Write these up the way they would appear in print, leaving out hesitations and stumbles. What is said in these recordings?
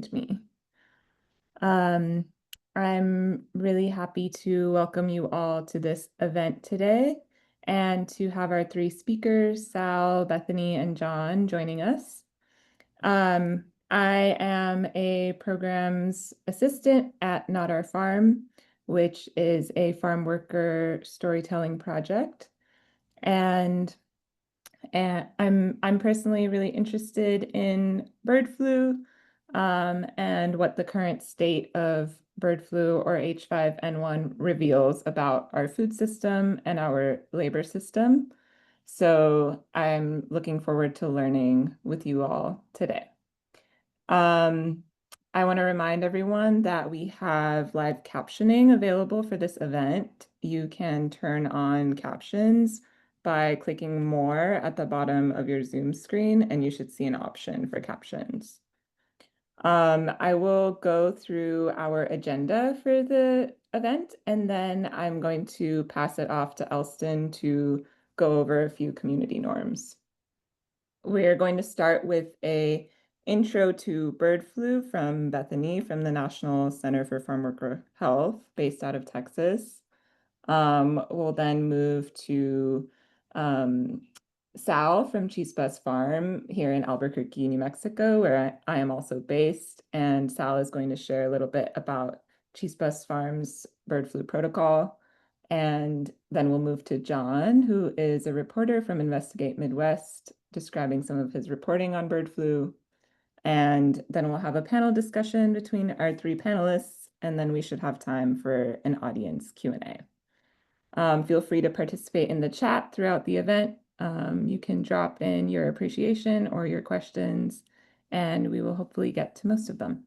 behind me. Um, I'm really happy to welcome you all to this event today and to have our three speakers, Sal, Bethany, and John, joining us. I am a programs assistant at Not Our Farm, which is a farm worker storytelling project. And I'm personally really interested in bird flu, and what the current state of bird flu or H5N1 reveals about our food system and our labor system. So I'm looking forward to learning with you all today. Um, I want to remind everyone that we have live captioning available for this event. You can turn on captions by clicking more at the bottom of your Zoom screen, and you should see an option for captions. I will go through our agenda for the event, and then I'm going to pass it off to Elston to go over a few community norms. We're going to start with a intro to bird flu from Bethany from the National Center for Farm Worker Health based out of Texas. We'll then move to Sal from Chispas Farm here in Albuquerque, New Mexico, where I am also based. And Sal is going to share a little bit about Chispas Farm's bird flu protocol. And then we'll move to John, who is a reporter from Investigate Midwest, describing some of his reporting on bird flu. And then we'll have a panel discussion between our three panelists, and then we should have time for an audience Q&A. Feel free to participate in the chat throughout the event. You can drop in your appreciation or your questions, and we will hopefully get to most of them.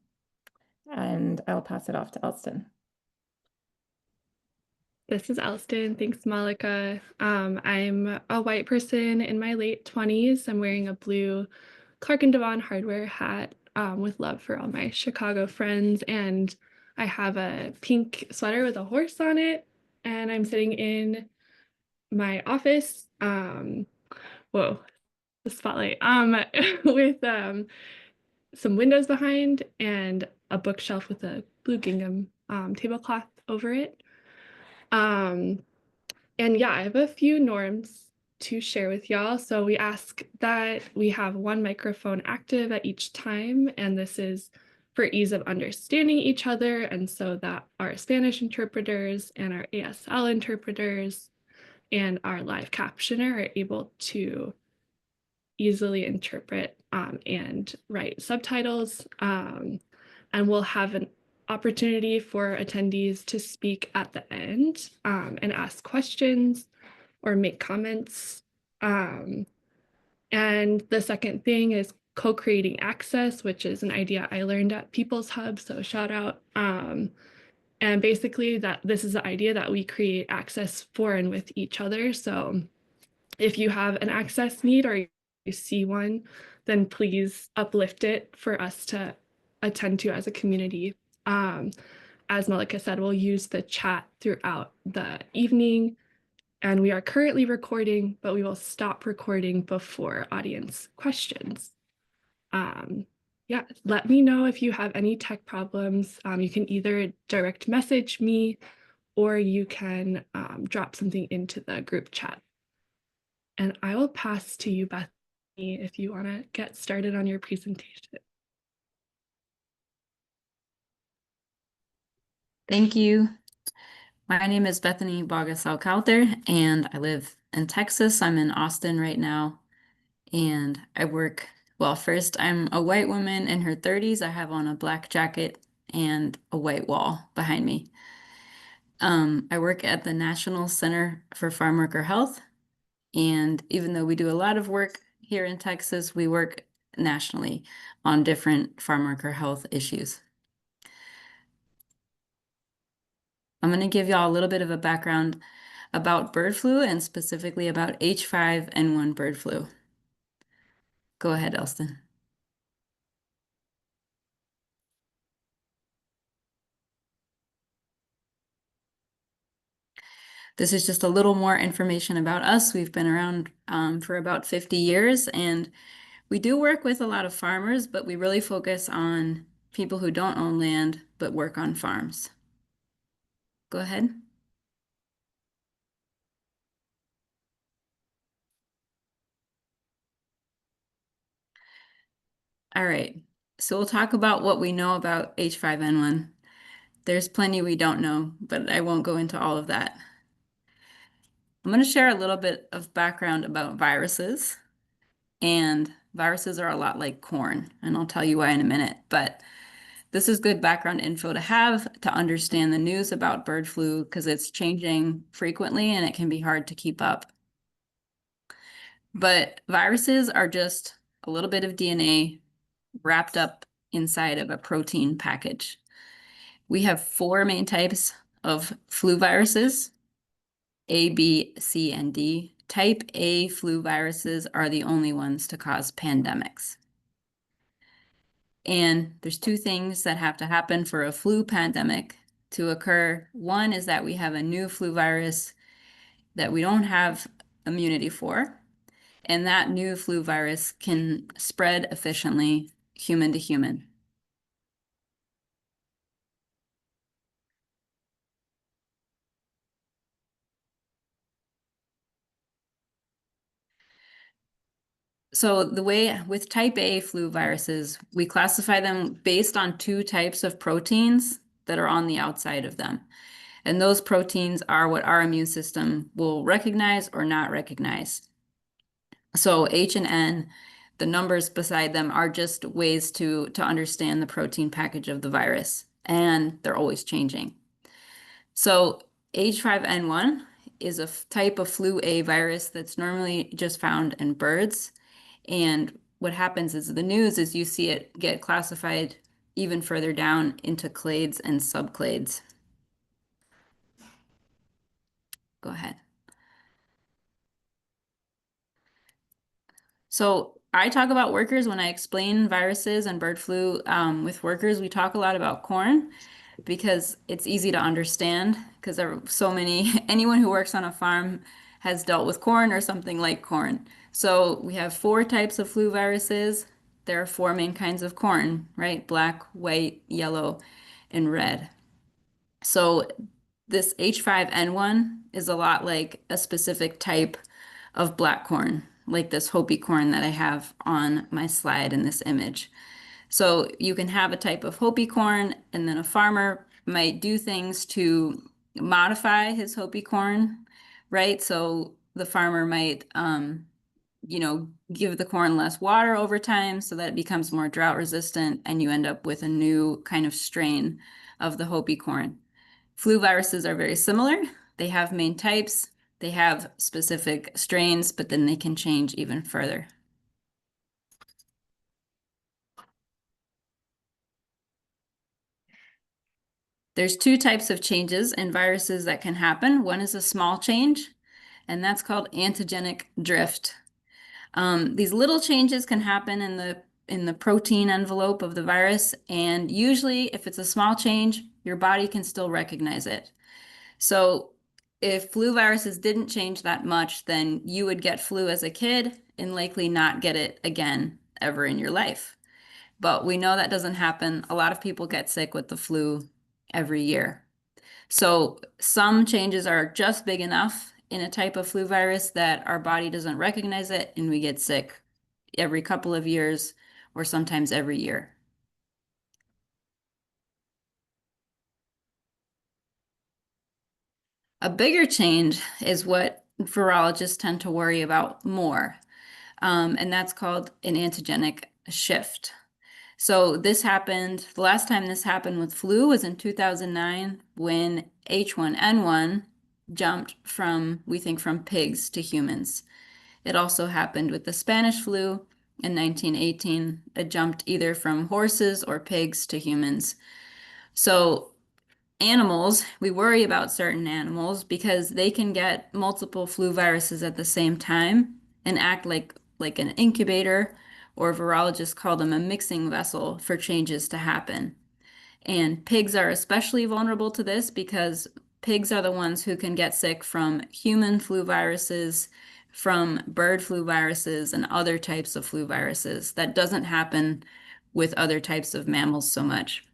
And I'll pass it off to Elston. This is Elston. Thanks, Malika. I'm a white person in my late 20s. I'm wearing a blue Clark & Devon hardware hat with love for all my Chicago friends. And I have a pink sweater with a horse on it. And I'm sitting in my office. Whoa, the spotlight. With some windows behind and a bookshelf with a blue gingham tablecloth over it. And yeah, I have a few norms to share with y'all. So we ask that we have one microphone active at each time, and this is for ease of understanding each other, and so that our Spanish interpreters and our ASL interpreters and our live captioner are able to easily interpret and write subtitles. And we'll have an opportunity for attendees to speak at the end and ask questions or make comments. And the second thing is co-creating access, which is an idea I learned at People's Hub, so shout out. And basically that this is the idea that we create access for and with each other. So if you have an access need or you see one, then please uplift it for us to attend to as a community. As Malika said, we'll use the chat throughout the evening, and we are currently recording, but we will stop recording before audience questions. Yeah, let me know if you have any tech problems. You can either direct message me or you can drop something into the group chat. And I will pass to you, Bethany, if you want to get started on your presentation. Thank you. My name is Bethany Bogas-Alcalter, and I live in Texas. I'm in Austin right now, and I work, well, first, I'm a white woman in her 30s. I have on a black jacket and a white wall behind me. I work at the National Center for Farm Worker Health, and even though we do a lot of work here in Texas, we work nationally on different farm worker health issues. I'm going to give y'all a little bit of a background about bird flu and specifically about H5N1 bird flu. Go ahead, Elston. This is just a little more information about us. We've been around for about 50 years, and we do work with a lot of farmers, but we really focus on people who don't own land but work on farms. Go ahead. All right, so we'll talk about what we know about H5N1. There's plenty we don't know, but I won't go into all of that. I'm going to share a little bit of background about viruses, and viruses are a lot like corn, and I'll tell you why in a minute, but this is good background info to have to understand the news about bird flu because it's changing frequently and it can be hard to keep up. But viruses are just a little bit of DNA wrapped up inside of a protein package. We have four main types of flu viruses: A, B, C, and D. Type A flu viruses are the only ones to cause pandemics. And there's two things that have to happen for a flu pandemic to occur. One is that we have a new flu virus that we don't have immunity for, and that new flu virus can spread efficiently human to human. So the way with type A flu viruses, we classify them based on two types of proteins that are on the outside of them. And those proteins are what our immune system will recognize or not recognize. So H and N, the numbers beside them are just ways to understand the protein package of the virus, and they're always changing. So H5N1 is a type of flu A virus that's normally just found in birds. And what happens is the news is you see it get classified even further down into clades and subclades. Go ahead. So I talk about workers when I explain viruses and bird flu with workers. We talk a lot about corn because it's easy to understand because there are so many, anyone who works on a farm has dealt with corn or something like corn. So we have four types of flu viruses. There are four main kinds of corn, right? Black, white, yellow, and red. So this H5N1 is a lot like a specific type of black corn, like this Hopi corn that I have on my slide in this image. So you can have a type of Hopi corn, and then a farmer might do things to modify his Hopi corn, right? So the farmer might, give the corn less water over time so that it becomes more drought resistant, and you end up with a new kind of strain of the Hopi corn. Flu viruses are very similar. They have main types, they have specific strains, but then they can change even further. There's two types of changes in viruses that can happen. One is a small change, and that's called antigenic drift. These little changes can happen in the protein envelope of the virus, and usually if it's a small change, your body can still recognize it. So if flu viruses didn't change that much, then you would get flu as a kid and likely not get it again ever in your life. But we know that doesn't happen. A lot of people get sick with the flu every year. So some changes are just big enough in a type of flu virus that our body doesn't recognize it and we get sick every couple of years or sometimes every year. A bigger change is what virologists tend to worry about more, and that's called an antigenic shift. So this happened, the last time this happened with flu was in 2009 when H1N1 jumped from, we think, from pigs to humans. It also happened with the Spanish flu in 1918. It jumped either from horses or pigs to humans. So animals, we worry about certain animals because they can get multiple flu viruses at the same time and act like an incubator, or virologists call them a mixing vessel for changes to happen. And pigs are especially vulnerable to this because pigs are the ones who can get sick from human flu viruses, from bird flu viruses, and other types of flu viruses. That doesn't happen with other types of mammals so much.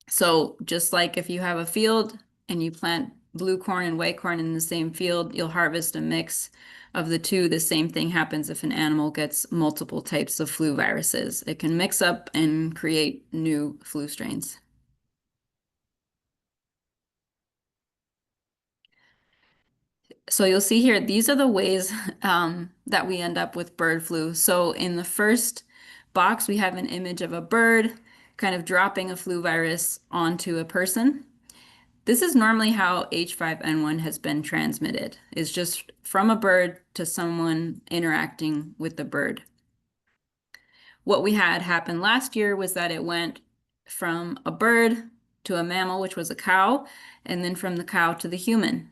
So just like if you have a field and you plant blue corn and white corn in the same field, you'll harvest a mix of the two. The same thing happens if an animal gets multiple types of flu viruses. It can mix up and create new flu strains. So you'll see here, these are the ways that we end up with bird flu. So in the first box, we have an image of a bird kind of dropping a flu virus onto a person. This is normally how H5N1 has been transmitted, is just from a bird to someone interacting with the bird. What we had happen last year was that it went from a bird to a mammal, which was a cow, and then from the cow to the human.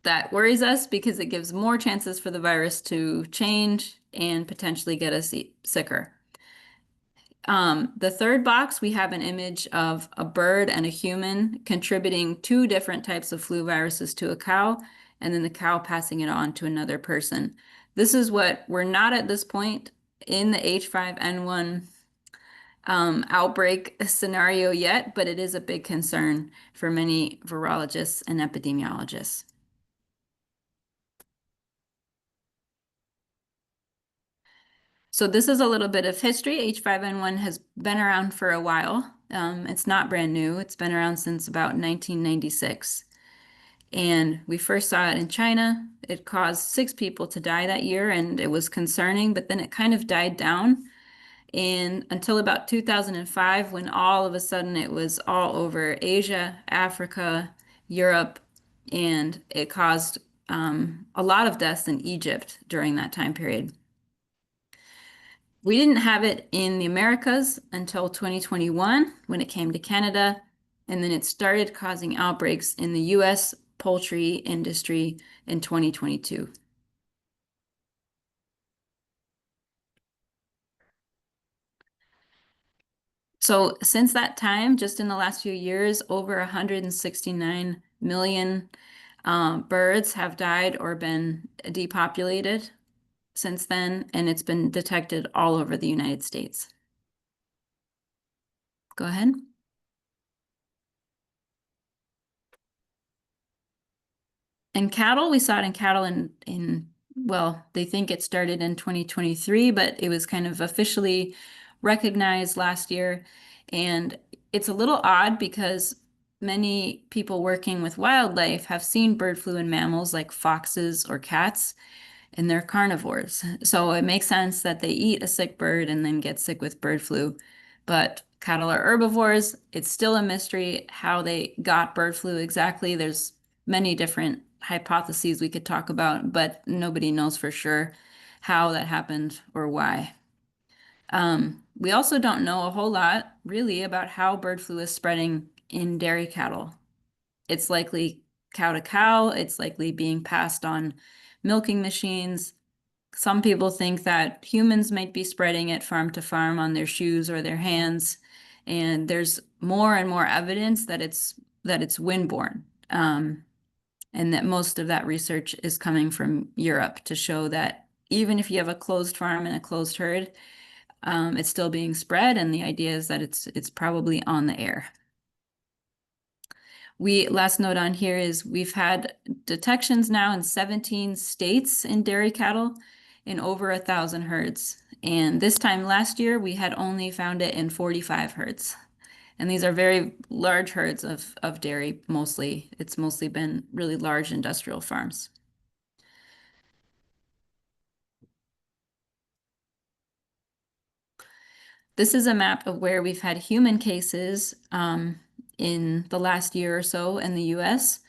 That worries us because it gives more chances for the virus to change and potentially get us sicker. The third box, we have an image of a bird and a human contributing two different types of flu viruses to a cow, and then the cow passing it on to another person. This is what we're not at this point in the H5N1 outbreak scenario yet, but it is a big concern for many virologists and epidemiologists. So this is a little bit of history. H5N1 has been around for a while. It's not brand new. It's been around since about 1996. And we first saw it in China. It caused 6 people to die that year, and it was concerning, but then it kind of died down. And until about 2005, when all of a sudden it was all over Asia, Africa, Europe, and it caused a lot of deaths in Egypt during that time period. We didn't have it in the Americas until 2021 when it came to Canada, and then it started causing outbreaks in the US poultry industry in 2022. So since that time, just in the last few years, over 169 million birds have died or been depopulated since then, and it's been detected all over the United States. Go ahead. In cattle, we saw it in cattle well, they think it started in 2023, but it was kind of officially recognized last year. And it's a little odd because many people working with wildlife have seen bird flu in mammals like foxes or cats, and they're carnivores. So it makes sense that they eat a sick bird and then get sick with bird flu. But cattle are herbivores. It's still a mystery how they got bird flu exactly. There's many different hypotheses we could talk about, but nobody knows for sure how that happened or why. We also don't know a whole lot really about how bird flu is spreading in dairy cattle. It's likely cow to cow. It's likely being passed on milking machines. Some people think that humans might be spreading it farm to farm on their shoes or their hands. And there's more and more evidence that it's windborne. And that most of that research is coming from Europe to show that even if you have a closed farm and a closed herd, it's still being spread. And the idea is that it's probably on the air. Last note on here is we've had detections now in 17 states in dairy cattle in over 1,000 herds. And this time last year, we had only found it in 45 herds. And these are very large herds of dairy, mostly. It's mostly been really large industrial farms. This is a map of where we've had human cases in the last year or so in the US.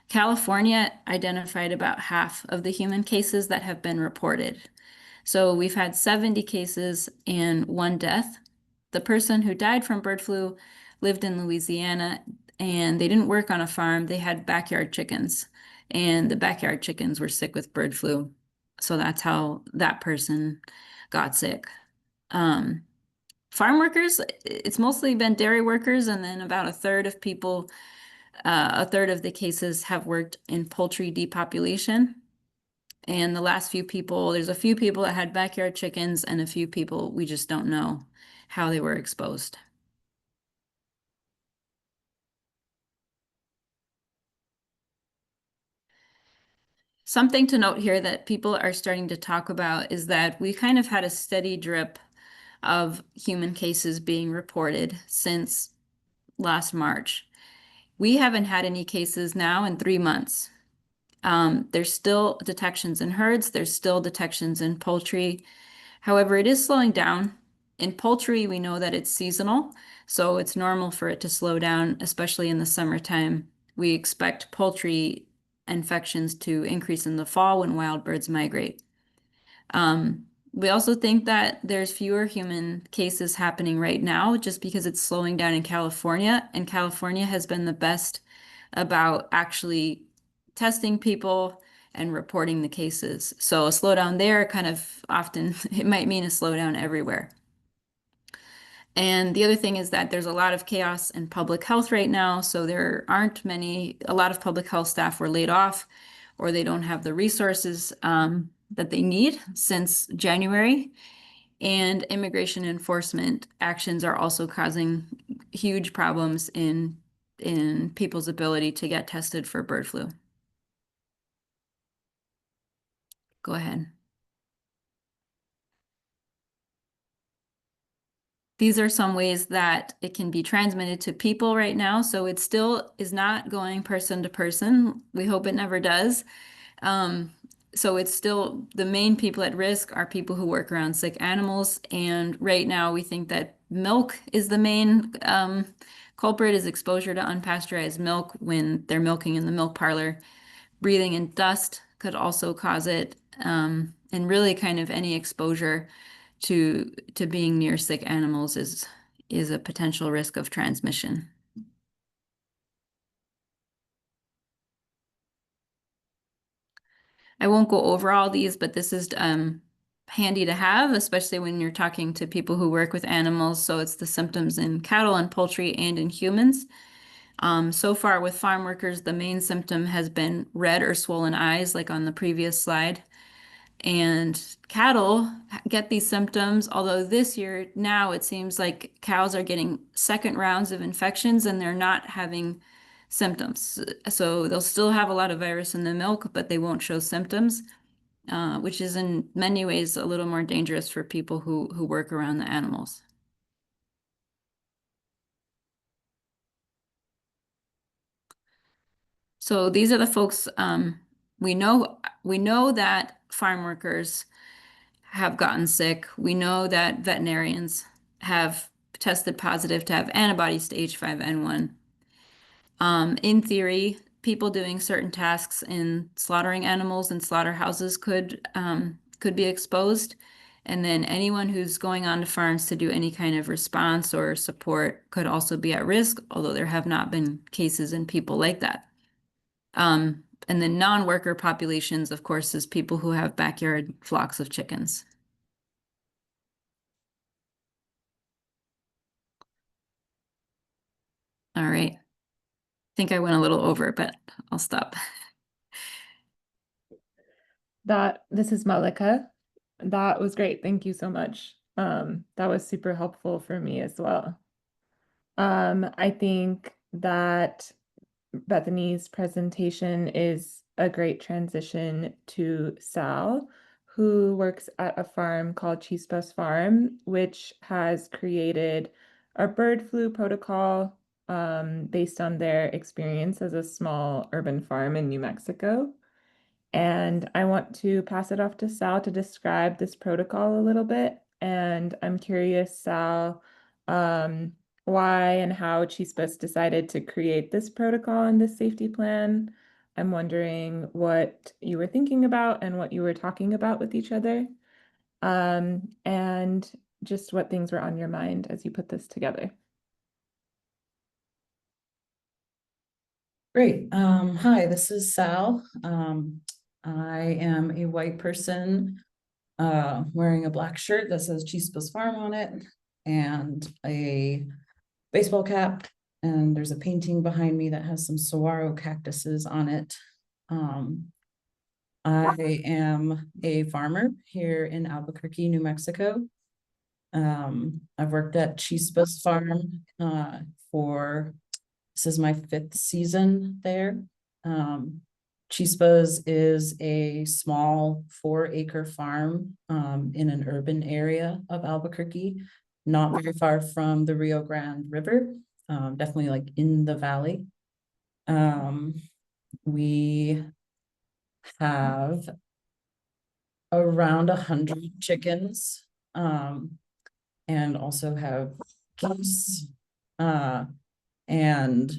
California identified about half of the human cases that have been reported. So we've had 70 cases and 1 death. The person who died from bird flu lived in Louisiana, and they didn't work on a farm. They had backyard chickens, and the backyard chickens were sick with bird flu. So that's how that person got sick. Farm workers, it's mostly been dairy workers, and then about a third of people, a third of the cases have worked in poultry depopulation. And the last few people, there's a few people that had backyard chickens and a few people we just don't know how they were exposed. Something to note here that people are starting to talk about is that we kind of had a steady drip of human cases being reported since last March. We haven't had any cases now in 3 months. There's still detections in herds, there's still detections in poultry. However, it is slowing down. In poultry, we know that it's seasonal, so it's normal for it to slow down, especially in the summertime. We expect poultry infections to increase in the fall when wild birds migrate. We also think that there's fewer human cases happening right now just because it's slowing down in California, and California has been the best about actually testing people and reporting the cases. So a slowdown there kind of often, it might mean a slowdown everywhere. And the other thing is that there's a lot of chaos in public health right now. So there aren't a lot of public health staff were laid off or they don't have the resources that they need since January. And immigration enforcement actions are also causing huge problems in people's ability to get tested for bird flu. Go ahead. These are some ways that it can be transmitted to people right now. So it still is not going person to person. We hope it never does. So it's still the main people at risk are people who work around sick animals. And right now we think that milk is the main culprit is exposure to unpasteurized milk when they're milking in the milk parlor. Breathing in dust could also cause it. And really kind of any exposure to being near sick animals is a potential risk of transmission. I won't go over all these, but this is handy to have, especially when you're talking to people who work with animals. So it's the symptoms in cattle and poultry and in humans. So far with farm workers, the main symptom has been red or swollen eyes, like on the previous slide. And cattle get these symptoms, although this year now it seems like cows are getting second rounds of infections and they're not having symptoms. So they'll still have a lot of virus in the milk, but they won't show symptoms, which is in many ways a little more dangerous for people who work around the animals. So these are the folks we know that farm workers have gotten sick. We know that veterinarians have tested positive to have antibodies to H5N1. In theory, people doing certain tasks in slaughtering animals in slaughterhouses could be exposed. And then anyone who's going on to farms to do any kind of response or support could also be at risk, although there have not been cases in people like that. And then non-worker populations, of course, is people who have backyard flocks of chickens. All right. I think I went a little over, but I'll stop. This is Malika. That was great. Thank you so much. That was super helpful for me as well. I think that Bethany's presentation is a great transition to Sal, who works at a farm called Chispas Farm, which has created a bird flu protocol based on their experience as a small urban farm in New Mexico. And I want to pass it off to Sal to describe this protocol a little bit. And I'm curious, Sal, why and how Chispas decided to create this protocol and this safety plan. I'm wondering what you were thinking about and what you were talking about with each other, and just what things were on your mind as you put this together. Great. Hi, this is Sal. I am a white person wearing a black shirt that says Chispas Farm on it and a baseball cap. And there's a painting behind me that has some saguaro cactuses on it. I am a farmer here in Albuquerque, New Mexico. I've worked at Chispas Farm for, this is my 5th season there. Chispas is a small 4-acre farm in an urban area of Albuquerque, not very far from the Rio Grande River, definitely like in the valley. We have around 100 chickens, and also have geese, and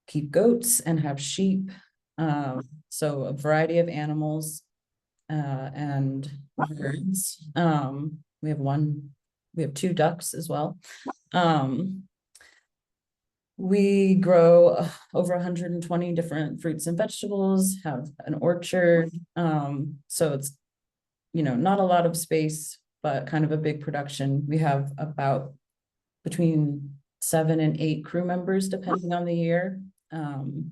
keep goats and have sheep. So a variety of animals, and birds. We have 2 ducks as well. We grow over 120 different fruits and vegetables, have an orchard. So it's, not a lot of space, but kind of a big production. We have about between 7 and 8 crew members, depending on the year. And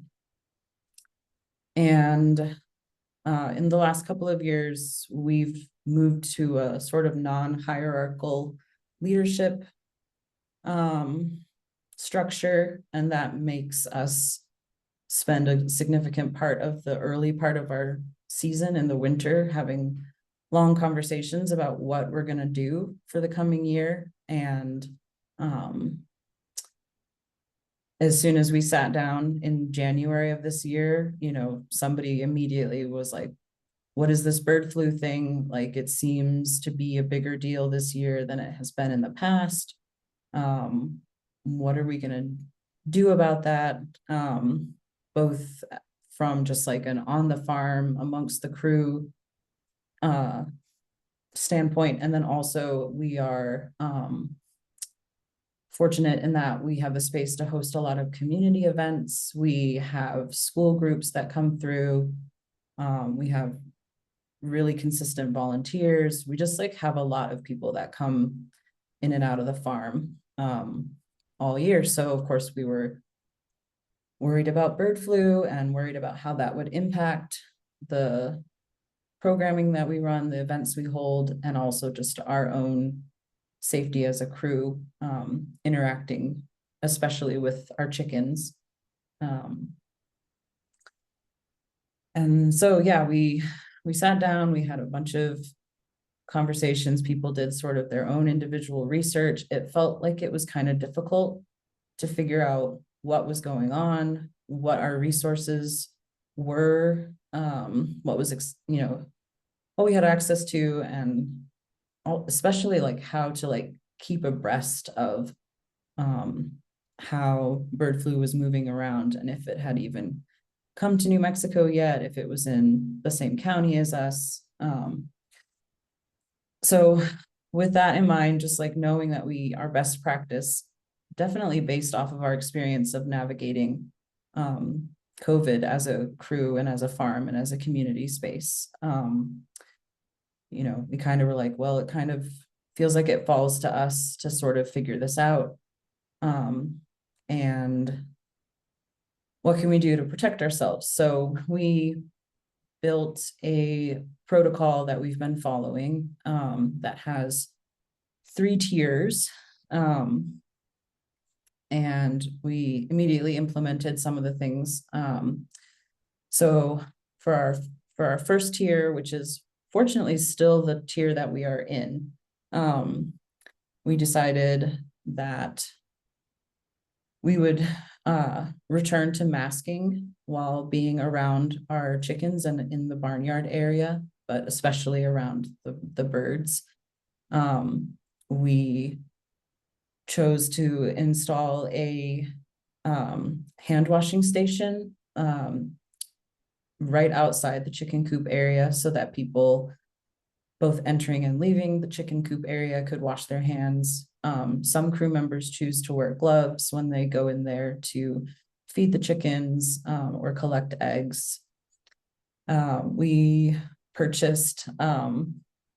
in the last couple of years, we've moved to a sort of non-hierarchical leadership structure, and that makes us spend a significant part of the early part of our season in the winter having long conversations about what we're going to do for the coming year. And as soon as we sat down in January of this year, somebody immediately was like, what is this bird flu thing? Like, it seems to be a bigger deal this year than it has been in the past. What are we going to do about that? Both from just like an on the farm amongst the crew standpoint, and then also we are fortunate in that we have a space to host a lot of community events. We have school groups that come through. We have really consistent volunteers. We just like have a lot of people that come in and out of the farm all year. So of course we were worried about bird flu and worried about how that would impact the programming that we run, the events we hold, and also just our own safety as a crew, interacting, especially with our chickens. And so, yeah, we sat down, we had a bunch of conversations. People did sort of their own individual research. It felt like it was kind of difficult to figure out what was going on, what our resources were, what was, what we had access to, and especially like how to like keep abreast of how bird flu was moving around, and if it had even come to New Mexico yet, if it was in the same county as us. So with that in mind, just like knowing that our best practice, definitely based off of our experience of navigating COVID as a crew and as a farm and as a community space, we kind of were like, well, it kind of feels like it falls to us to sort of figure this out. And what can we do to protect ourselves? So we built a protocol that we've been following that has 3 tiers. And we immediately implemented some of the things. So for our first tier, which is fortunately still the tier that we are in, we decided that we would return to masking while being around our chickens and in the barnyard area, but especially around the birds. We chose to install a hand washing station right outside the chicken coop area so that people both entering and leaving the chicken coop area could wash their hands. Some crew members choose to wear gloves when they go in there to feed the chickens or collect eggs. We purchased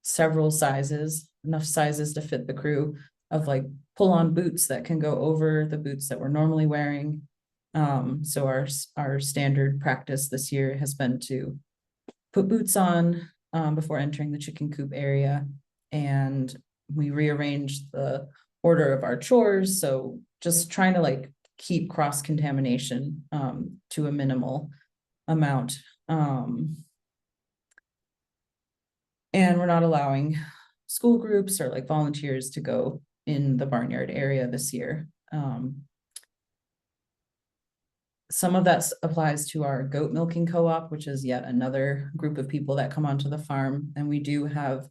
several sizes, enough sizes to fit the crew, of like pull-on boots that can go over the boots that we're normally wearing. So our standard practice this year has been to put boots on before entering the chicken coop area, and we rearranged the order of our chores. So just trying to like keep cross-contamination to a minimal amount. And we're not allowing school groups or like volunteers to go in the barnyard area this year. Some of that applies to our goat milking co-op, which is yet another group of people that come onto the farm. And we do have,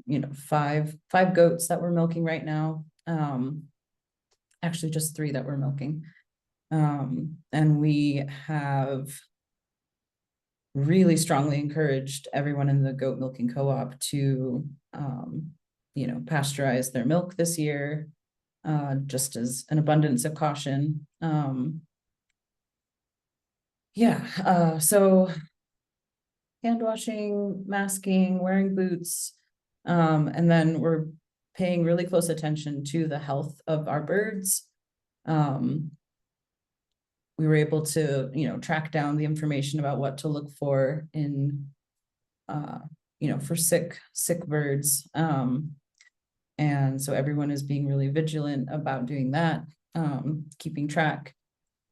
you know, five goats that we're milking right now. Actually just 3 that we're milking. And we have really strongly encouraged everyone in the goat milking co-op to, you know, pasteurize their milk this year, just as an abundance of caution. So hand washing, masking, wearing boots, and then we're paying really close attention to the health of our birds. We were able to, you know, track down the information about what to look for in, you know, for sick birds. And so everyone is being really vigilant about doing that, keeping track.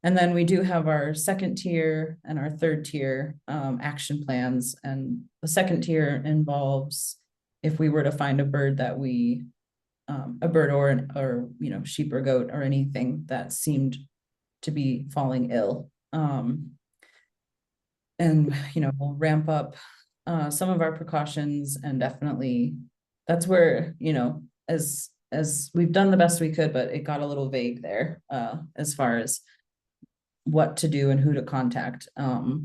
And then we do have our 2nd tier and our 3rd tier action plans. And the 2nd tier involves if we were to find a bird that we, a bird or, you know, sheep or goat or anything that seemed to be falling ill. And, you know, we'll ramp up some of our precautions, and definitely that's where, you know, as we've done the best we could, but it got a little vague there as far as what to do and who to contact. But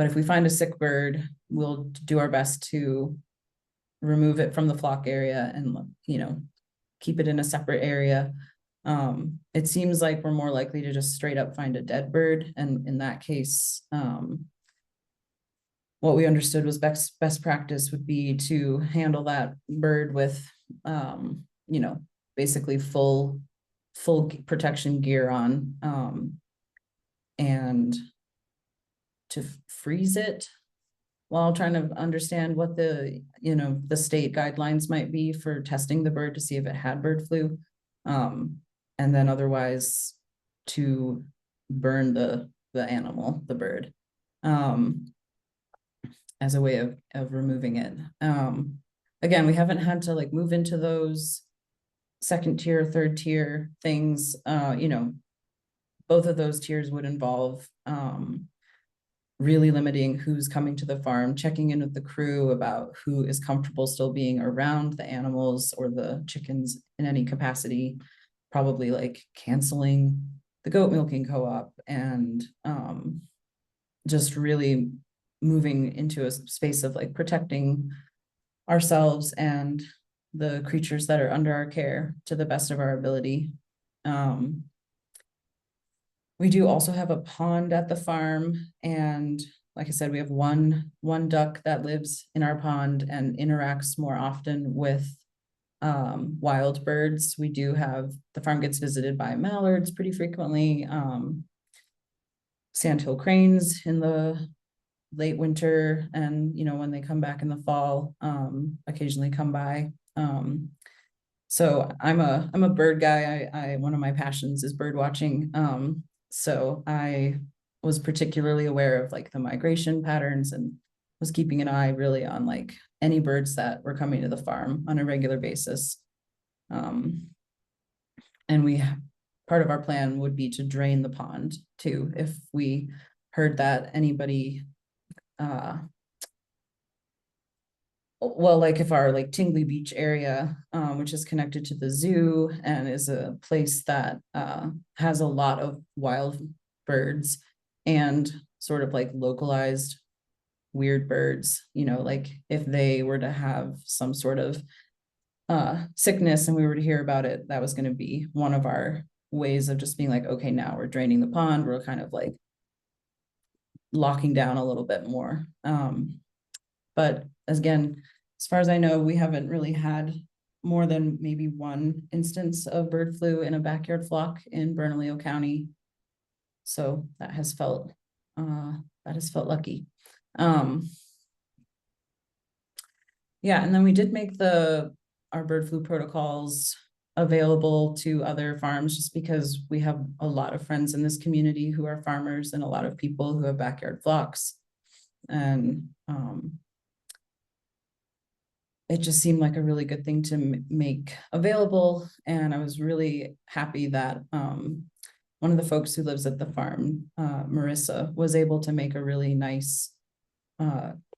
if we find a sick bird, we'll do our best to remove it from the flock area and, you know, keep it in a separate area. It seems like we're more likely to just straight up find a dead bird. And in that case, what we understood was best practice would be to handle that bird with, you know, basically full protection gear on, and to freeze it while trying to understand what the, you know, the state guidelines might be for testing the bird to see if it had bird flu. And then otherwise to burn the animal, the bird, as a way of removing it. Again, we haven't had to like move into those 2nd tier, 3rd tier things. You know, both of those tiers would involve really limiting who's coming to the farm, checking in with the crew about who is comfortable still being around the animals or the chickens in any capacity, probably like canceling the goat milking co-op, and just really moving into a space of like protecting ourselves and the creatures that are under our care to the best of our ability. We do also have a pond at the farm, and like I said, we have one duck that lives in our pond and interacts more often with wild birds. We do have, the farm gets visited by mallards pretty frequently, sandhill cranes in the late winter, and you know, when they come back in the fall, occasionally come by. So I'm a bird guy. I one of my passions is bird watching. So I was particularly aware of like the migration patterns and was keeping an eye really on like any birds that were coming to the farm on a regular basis. And part of our plan would be to drain the pond too, if we heard that anybody, well, like if our like Tingley Beach area, which is connected to the zoo and is a place that has a lot of wild birds and sort of like localized weird birds, you know, like if they were to have some sort of sickness and we were to hear about it, that was going to be one of our ways of just being like, okay, now we're draining the pond, we're kind of like locking down a little bit more. But again, as far as I know, we haven't really had more than maybe one instance of bird flu in a backyard flock in Bernalillo County. So that has felt lucky. Yeah, and then we did make our bird flu protocols available to other farms just because we have a lot of friends in this community who are farmers and a lot of people who have backyard flocks. And it just seemed like a really good thing to make available. And I was really happy that one of the folks who lives at the farm, Marissa, was able to make a really nice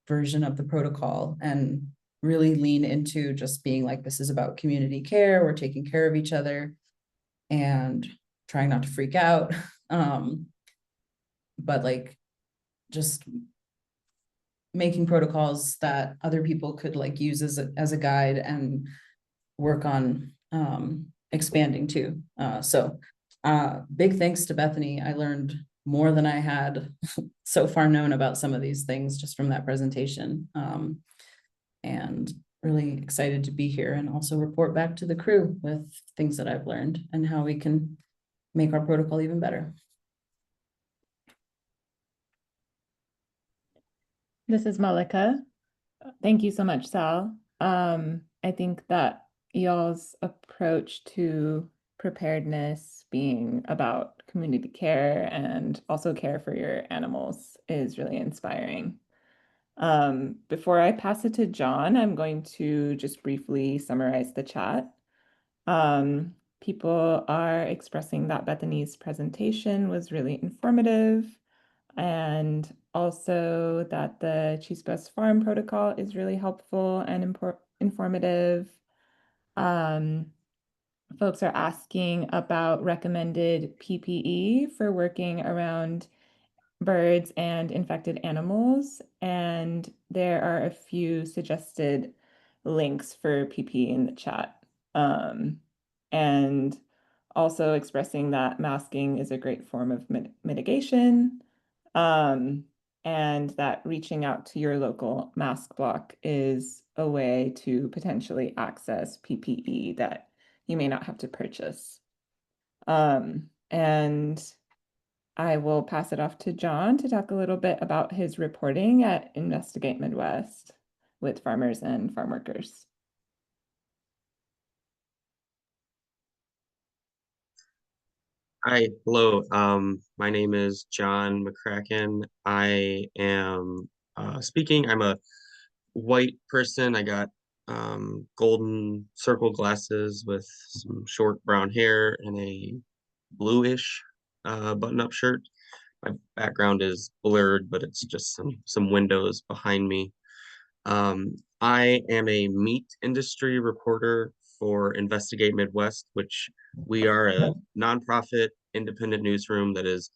version of the protocol and really lean into just being like, this is about community care. We're taking care of each other and trying not to freak out. But like just making protocols that other people could like use as a guide and work on expanding too. Big thanks to Bethany. I learned more than I had so far known about some of these things just from that presentation. And really excited to be here and also report back to the crew with things that I've learned and how we can make our protocol even better. This is Malika. Thank you so much, Sal. I think that y'all's approach to preparedness being about community care and also care for your animals is really inspiring. Before I pass it to John, I'm going to just briefly summarize the chat. People are expressing that Bethany's presentation was really informative and also that the Chispas Farm protocol is really helpful and informative. Folks are asking about recommended PPE for working around birds and infected animals, and there are a few suggested links for PPE in the chat. And also expressing that masking is a great form of mitigation, and that reaching out to your local mask block is a way to potentially access PPE that you may not have to purchase. And I will pass it off to John to talk a little bit about his reporting at Investigate Midwest with farmers and farm workers. Hi, hello. My name is John McCracken. I am speaking. I'm a white person. I got golden circle glasses with some short brown hair and a bluish button-up shirt. My background is blurred, but it's just some windows behind me. I am a meat industry reporter for Investigate Midwest, which we are a nonprofit independent newsroom that is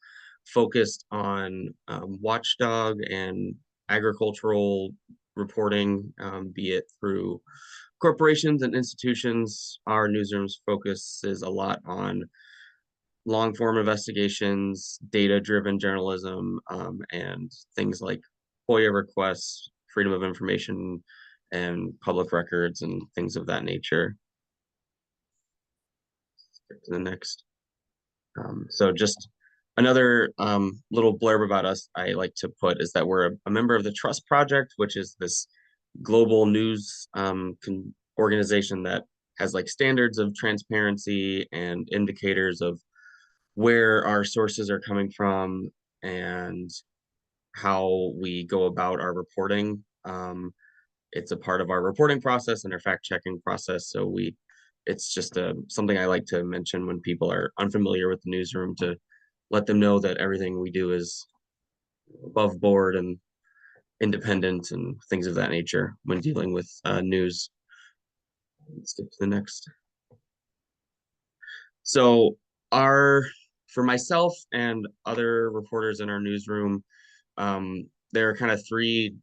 focused on watchdog and agricultural reporting, be it through corporations and institutions. Our newsroom's focus is a lot on long form investigations, data driven journalism, and things like FOIA requests, freedom of information, and public records, and things of that nature. Skip to the next. So just another little blurb about us I like to put is that we're a member of the Trust Project, which is this global news organization that has like standards of transparency and indicators of where our sources are coming from and how we go about our reporting. It's a part of our reporting process and our fact-checking process. So it's just something I like to mention when people are unfamiliar with the newsroom, to let them know that everything we do is above board and independent and things of that nature when dealing with news. Let's skip to the next. So for myself and other reporters in our newsroom, there are kind of three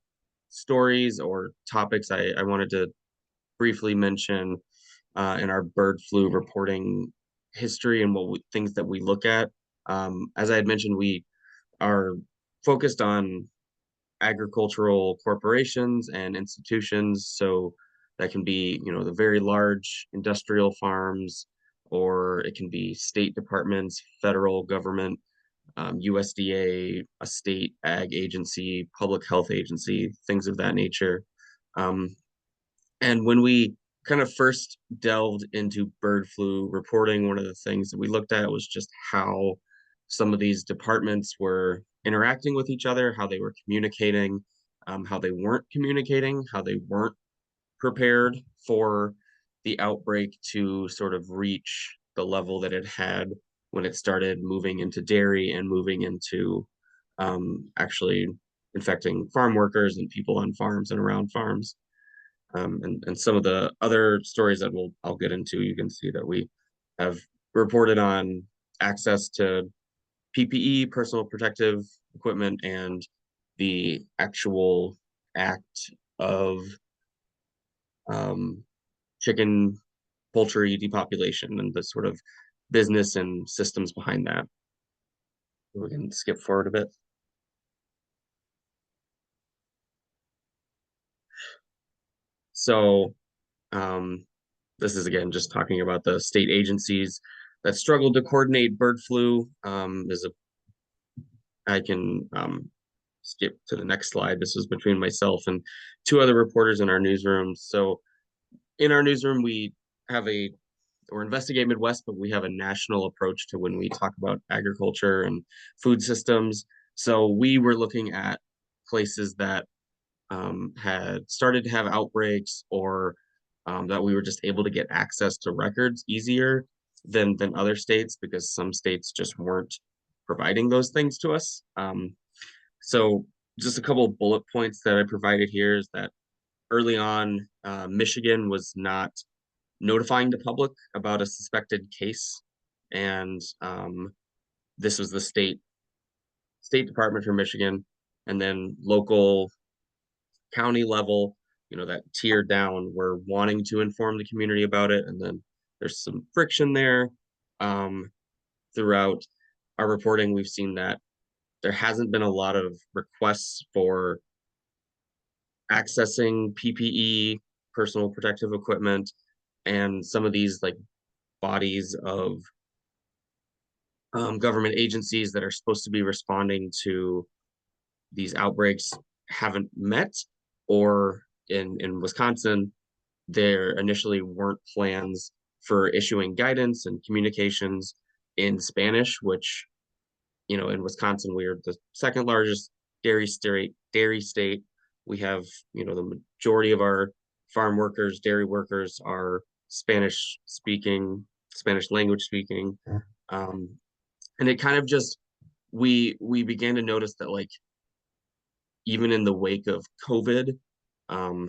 stories or topics I wanted to briefly mention in our bird flu reporting history and things that we look at. As I had mentioned, we are focused on agricultural corporations and institutions. So that can be, the very large industrial farms, or it can be state departments, federal government, USDA, a state ag agency, public health agency, things of that nature. And when we kind of first delved into bird flu reporting, one of the things that we looked at was just how some of these departments were interacting with each other, how they were communicating, how they weren't communicating, how they weren't prepared for the outbreak to sort of reach the level that it had when it started moving into dairy and moving into actually infecting farm workers and people on farms and around farms. And some of the other stories that I'll get into, you can see that we have reported on access to PPE, personal protective equipment, and the actual act of um, chicken poultry depopulation and the sort of business and systems behind that. We can skip forward a bit. So um, this is again just talking about the state agencies that struggled to coordinate bird flu. I can skip to the next slide. This was between myself and two other reporters in our newsroom. So in our newsroom, we're Investigate Midwest, but we have a national approach to when we talk about agriculture and food systems. So we were looking at places that had started to have outbreaks or that we were just able to get access to records easier than other states because some states just weren't providing those things to us. So just a couple of bullet points that I provided here is that early on, Michigan was not notifying the public about a suspected case, and this was the State Department for Michigan, and then local county level, that tier down, we're wanting to inform the community about it, and then there's some friction there. Throughout our reporting, we've seen that there hasn't been a lot of requests for accessing PPE, personal protective equipment, and some of these like bodies of government agencies that are supposed to be responding to these outbreaks haven't met, or in Wisconsin, there initially weren't plans for issuing guidance and communications in Spanish, which, in Wisconsin, we are the second largest dairy state. We have, the majority of our farm workers, dairy workers are Spanish language speaking. Um, and it kind of just, we began to notice that like, even in the wake of COVID,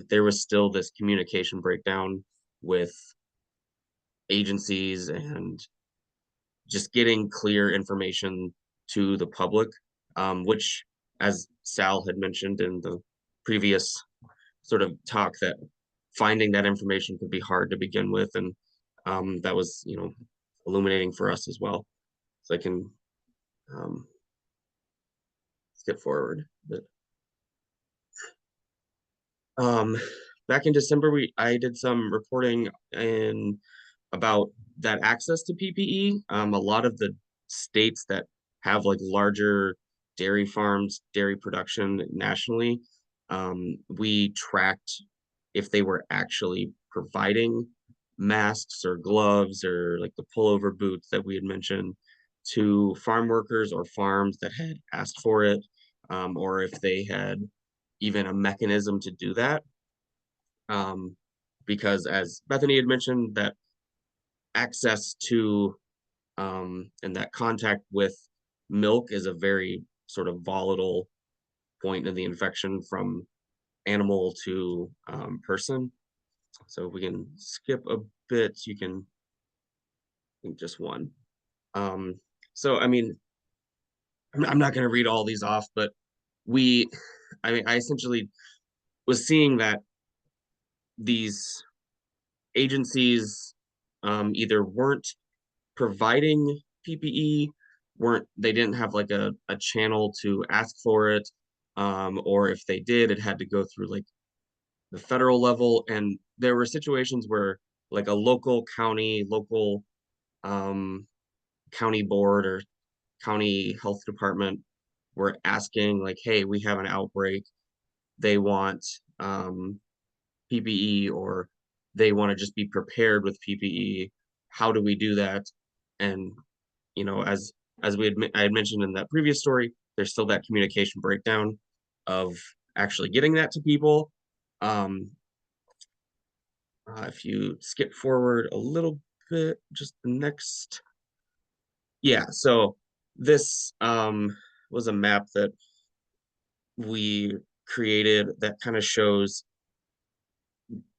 there was still this communication breakdown with agencies and just getting clear information to the public, which, as Sal had mentioned in the previous sort of talk, that finding that information could be hard to begin with. And that was, illuminating for us as well. So I can um, skip forward a bit. Um, Back in December, I did some reporting about that access to PPE. A lot of the states that have like larger dairy farms, dairy production nationally, we tracked if they were actually providing masks or gloves or like the pullover boots that we had mentioned to farm workers or farms that had asked for it, or if they had even a mechanism to do that. Because as Bethany had mentioned, that access to and that contact with milk is a very sort of volatile point in the infection from animal to person. So if we can skip a bit, you can, I think just one. So, I mean, I'm not going to read all these off, but I essentially was seeing that these agencies either weren't providing PPE, they didn't have like a channel to ask for it, or if they did, it had to go through like the federal level. And there were situations where like a local county board or county health department were asking like, hey, we have an outbreak. They want PPE, or they want to just be prepared with PPE. How do we do that? And as I had mentioned in that previous story, there's still that communication breakdown of actually getting that to people. If you skip forward a little bit, just the next. Yeah, so this was a map that we created that kind of shows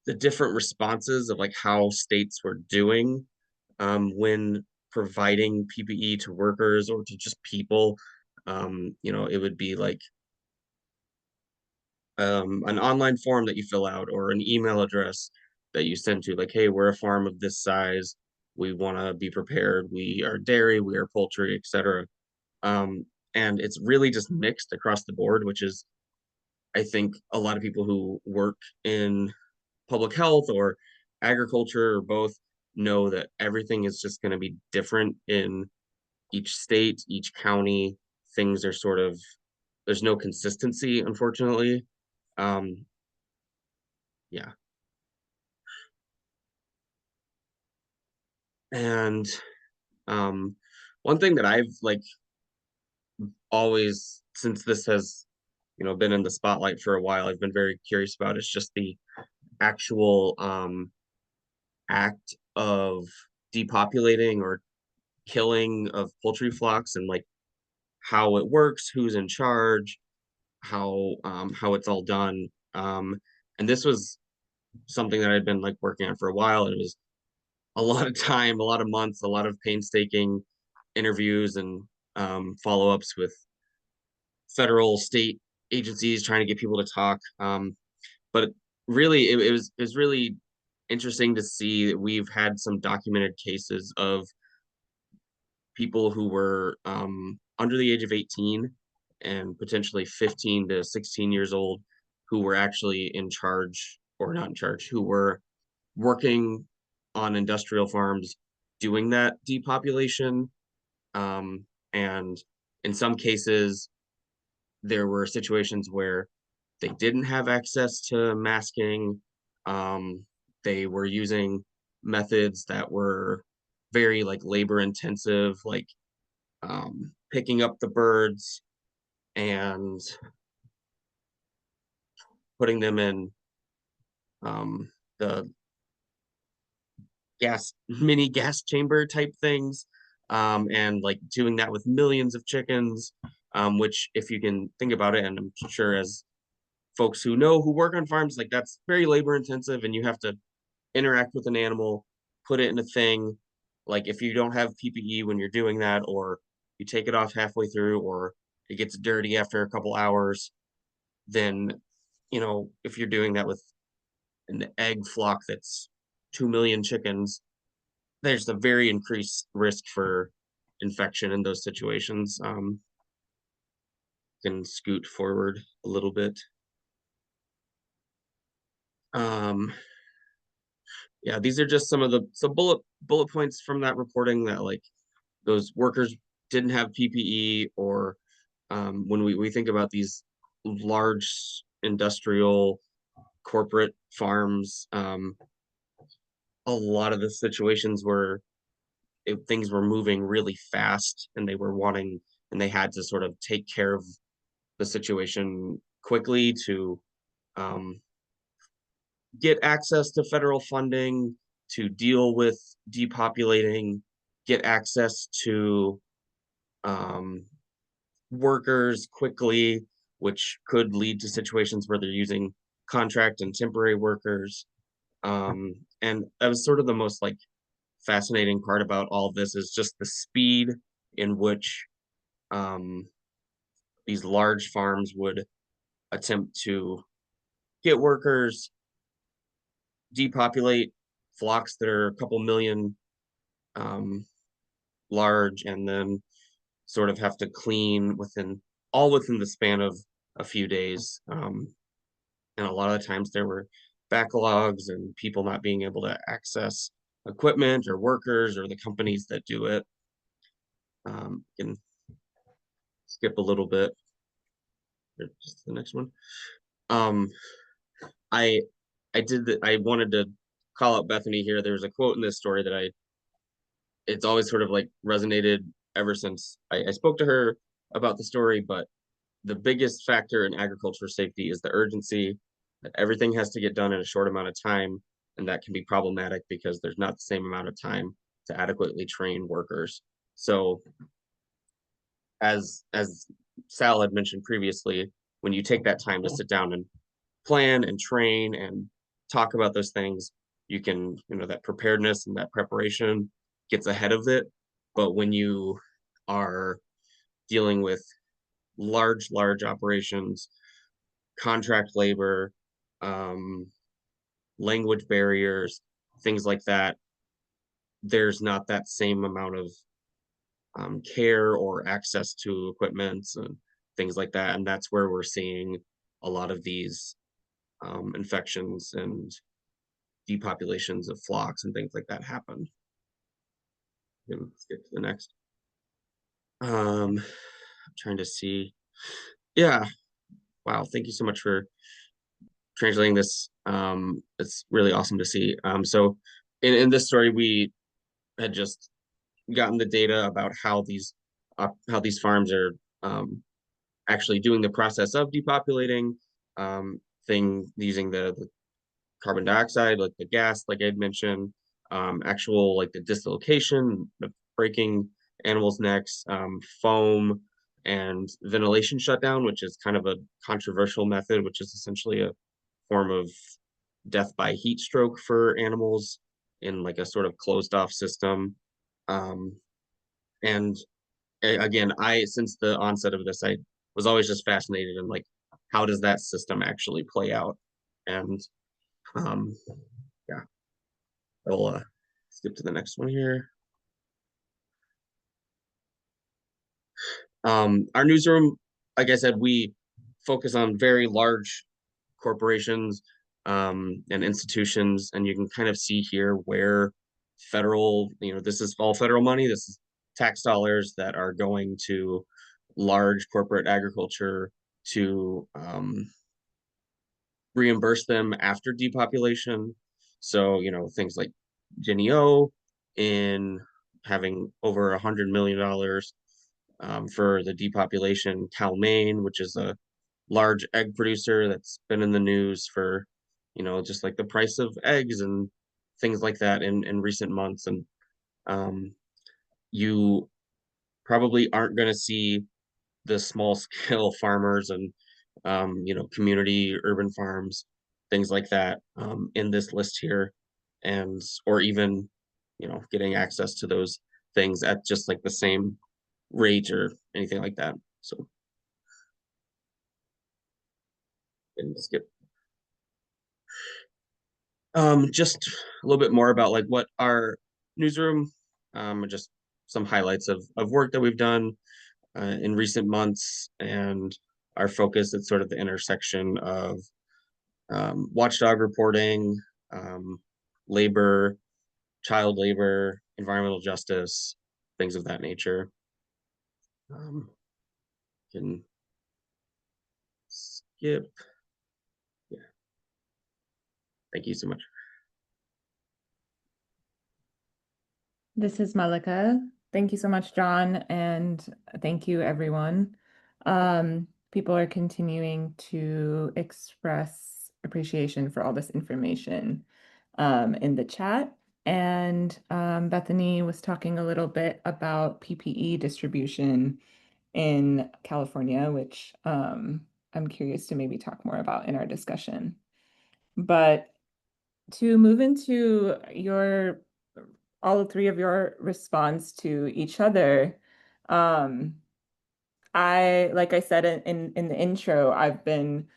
the different responses of like how states were doing when providing PPE to workers or to just people. It would be like an online form that you fill out or an email address that you send to, like, hey, we're a farm of this size. We want to be prepared. We are dairy, we are poultry, etc. And it's really just mixed across the board, which is, I think, a lot of people who work in public health or agriculture or both know that everything is just going to be different in each state, each county. Things are sort of, there's no consistency, unfortunately. Um, yeah. And one thing that I've like always, since this has, been in the spotlight for a while, I've been very curious about is just the actual act of depopulating or killing of poultry flocks, and like how it works, who's in charge, how it's all done. And this was something that I'd been like working on for a while. And it was a lot of time, a lot of months, a lot of painstaking interviews and follow-ups with federal, state agencies trying to get people to talk. But really, it was really interesting to see that we've had some documented cases of people who were under the age of 18 and potentially 15 to 16 years old, who were actually in charge, or not in charge, who were working on industrial farms doing that depopulation. And in some cases, there were situations where they didn't have access to masking. They were using methods that were very like labor intensive, like picking up the birds and putting them in the mini gas chamber type things, and like doing that with millions of chickens, which, if you can think about it, and I'm sure as folks who work on farms, like that's very labor intensive, and you have to interact with an animal, put it in a thing. Like if you don't have PPE when you're doing that, or you take it off halfway through, or it gets dirty after a couple hours, then if you're doing that with an egg flock that's 2 million chickens, there's a very increased risk for infection in those situations. Can scoot forward a little bit. Yeah, these are just some of the bullet points from that reporting, that like those workers didn't have PPE, or when we think about these large industrial corporate farms, a lot of the situations where things were moving really fast, and they had to sort of take care of the situation quickly to um, get access to federal funding, to deal with depopulating, get access to um, workers quickly, which could lead to situations where they're using contract and temporary workers. And that was sort of the most like fascinating part about all of this, is just the speed in which um, these large farms would attempt to get workers, depopulate flocks that are a couple million um, large, and then sort of have to clean within the span of a few days. And a lot of the times there were backlogs and people not being able to access equipment or workers or the companies that do it. Can skip a little bit. Just the next one. I I wanted to call out Bethany here. There's a quote in this story that it's always sort of like resonated ever since I spoke to her about the story. But the biggest factor in agriculture safety is the urgency, that everything has to get done in a short amount of time. And that can be problematic because there's not the same amount of time to adequately train workers. So as Sal had mentioned previously, when you take that time to sit down and plan and train and talk about those things, you can, that preparedness and that preparation gets ahead of it. But when you are dealing with large operations, contract labor, um, language barriers, things like that, there's not that same amount of care or access to equipment and things like that. And that's where we're seeing a lot of these infections and depopulations of flocks and things like that happen. Let's get to the next. I'm trying to see. Yeah. Wow. Thank you so much for translating this. It's really awesome to see. So in this story, we had just gotten the data about how these farms are actually doing the process of depopulating, using the carbon dioxide, like the gas, like I'd mentioned, actual like the dislocation, the breaking animals' necks, foam, and ventilation shutdown, which is kind of a controversial method, which is essentially a form of death by heat stroke for animals in like a sort of closed off system. And again, since the onset of this, I was always just fascinated in like how does that system actually play out? And yeah, I'll skip to the next one here. Our newsroom, like I said, we focus on very large corporations and institutions, and you can kind of see here where federal, this is all federal money. This is tax dollars that are going to large corporate agriculture to reimburse them after depopulation. So, things like Genio in having over $100 million for the depopulation. Cal-Maine, which is a large egg producer that's been in the news for, just like the price of eggs and things like that in recent months. And you probably aren't going to see the small scale farmers and community urban farms, things like that, in this list here, and or even getting access to those things at just like the same rate or anything like that. So and skip just a little bit more about like what our newsroom, just some highlights of work that we've done in recent months, and our focus at sort of the intersection of watchdog reporting, labor, child labor, environmental justice, things of that nature. Can skip. Yeah. Thank you so much. This is Malika. Thank you so much, John, and thank you, everyone. People are continuing to express appreciation for all this information in the chat. And Bethany was talking a little bit about PPE distribution in California, which I'm curious to maybe talk more about in our discussion. But to move into all three of your response to each other, like I said in the intro, I've been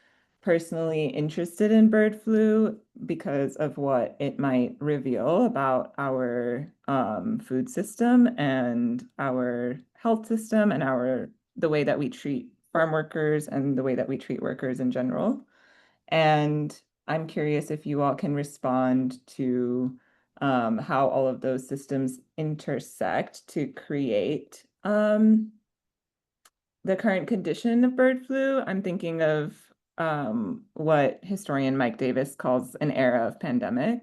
personally interested in bird flu because of what it might reveal about our food system and our health system and the way that we treat farm workers and the way that we treat workers in general. And I'm curious if you all can respond to how all of those systems intersect to create the current condition of bird flu. I'm thinking of what historian Mike Davis calls an era of pandemic.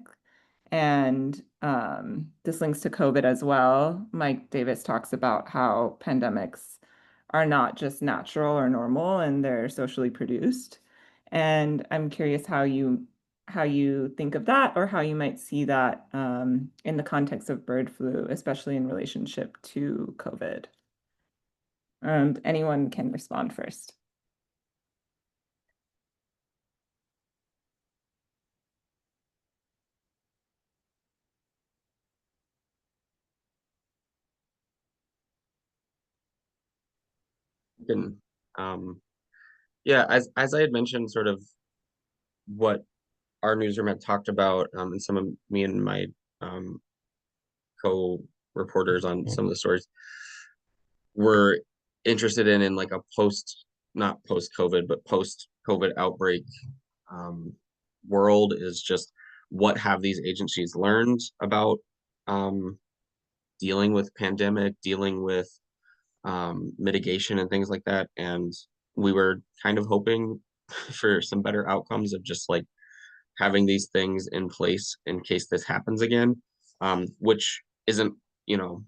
And this links to COVID as well. Mike Davis talks about how pandemics are not just natural or normal and they're socially produced. And I'm curious how you think of that or how you might see that in the context of bird flu, especially in relationship to COVID. And anyone can respond first. And yeah, as I had mentioned, sort of what our newsroom had talked about, and some of me and my um, co-reporters on some of the stories were interested in like a not post-COVID, but post-COVID outbreak um, world is just what have these agencies learned about um, dealing with pandemic, dealing with mitigation and things like that. And we were kind of hoping for some better outcomes of just like having these things in place in case this happens again, which isn't, you know,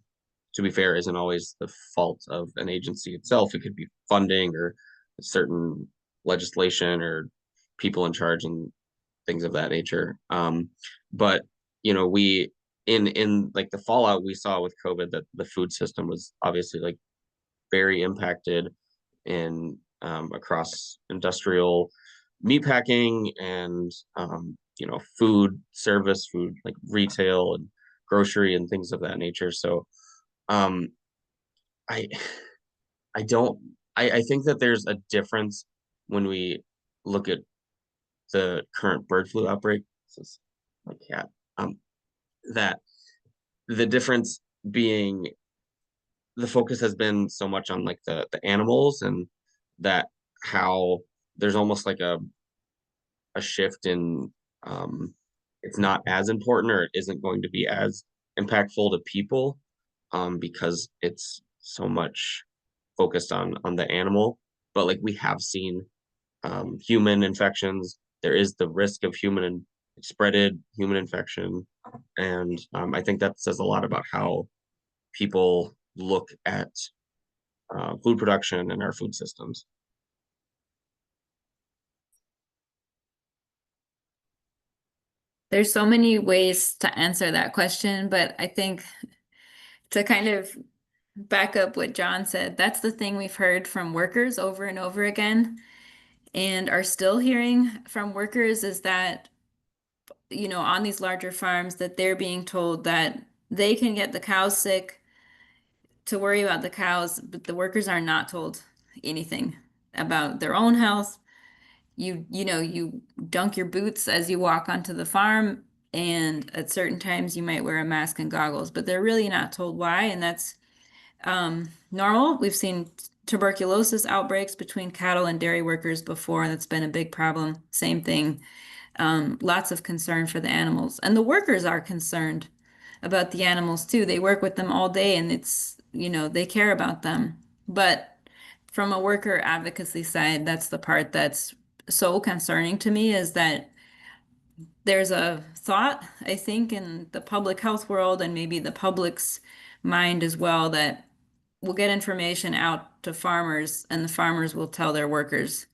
to be fair, isn't always the fault of an agency itself. It could be funding or certain legislation or people in charge and things of that nature. But you know, we in like the fallout we saw with COVID, that the food system was obviously like very impacted in across industrial meatpacking and you know, food service, food like retail and grocery and things of that nature. So um, I I don't I think that there's a difference when we look at the current bird flu outbreak. This is my cat. That the difference being the focus has been so much on like the animals, and that how there's almost like a shift in it's not as important or it isn't going to be as impactful to people because it's so much focused on the animal. But like we have seen human infections. There is the risk of spreaded human infection, and I think that says a lot about how people look at food production and our food systems. There's so many ways to answer that question, but I think to kind of back up what John said, that's the thing we've heard from workers over and over again, and are still hearing from workers is that, you know, on these larger farms, that they're being told that they can get the cows sick to worry about the cows, but the workers are not told anything about their own health. You know, you dunk your boots as you walk onto the farm, and at certain times you might wear a mask and goggles, but they're really not told why, and that's normal. We've seen tuberculosis outbreaks between cattle and dairy workers before. That's been a big problem. Same thing. Lots of concern for the animals. And the workers are concerned about the animals too. They work with them all day and it's, you know, they care about them. But from a worker advocacy side, that's the part that's so concerning to me, is that there's a thought, I think, in the public health world and maybe the public's mind as well, that we'll get information out to farmers and the farmers will tell their workers.